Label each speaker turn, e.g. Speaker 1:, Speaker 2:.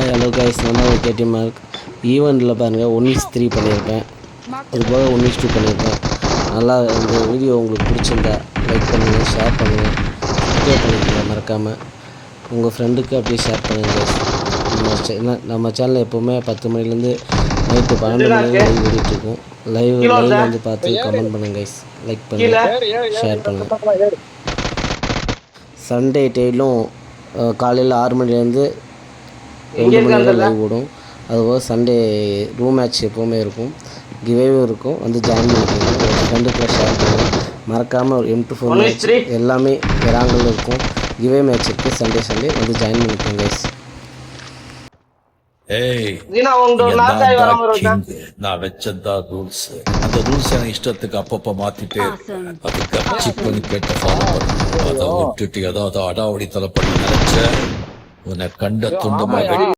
Speaker 1: Hello guys, நான் தான் கேடி mark. ஈவெண்ட்டில் பாருங்கள் 1:3 பண்ணியிருப்பேன், அது போக 1:2 பண்ணியிருப்பேன். நல்லா இந்த வீடியோ உங்களுக்கு பிடிச்சிருந்தா லைக் பண்ணுங்கள், ஷேர் பண்ணுங்கள், சப்ஸ்கிரைப் பண்ணிக்கோங்க மறக்காமல். உங்கள் ஃப்ரெண்டுக்கு அப்படியே ஷேர் பண்ணுங்கள் கைஸ். நம்ம சேனலில் எப்போவுமே 10 மணிலேருந்து நைட்டு 12 மணி லைவ் ஓடிட்டுருக்கோம். லைவ் வந்து பார்த்து கமெண்ட் பண்ணுங்கள் கைஸ், லைக் பண்ணுங்கள், ஷேர் பண்ணுங்கள். சண்டே டெய்லும் காலையில் 6 மணிலேருந்து 2 மணி வரை லைவ் ஓடும். அதுபோக சண்டே ரூம் மேட்ச் எப்போவுமே இருக்கும், கிவேவும் இருக்கும். வந்து ஜாயின் பண்ணிக்கோங்க, ஒரு ஃப்ரெண்டுக்குள்ள ஷேர் பண்ணுங்கள் மறக்காமல். ஒரு M24 மேட்ச் எல்லாமே வேறாங்களில் இருக்கும், கிவே மேட்ச் இருக்குது. சண்டே வந்து ஜாயின் பண்ணிக்கோங்க கைஸ்.
Speaker 2: நான் வச்சதா ரூல்ஸ். அந்த ரூல்ஸ் எனக்கு இஷ்டத்துக்கு அப்பப்ப மாத்திட்டே இருப்பேன். அது கட்சி பண்ணி கேட்ட ஃபாலோ பண்ண. அதை விட்டுட்டு ஏதாவது அடாவடி தலை பண்ணி நினைச்ச உன்னை கண்ட துண்டமா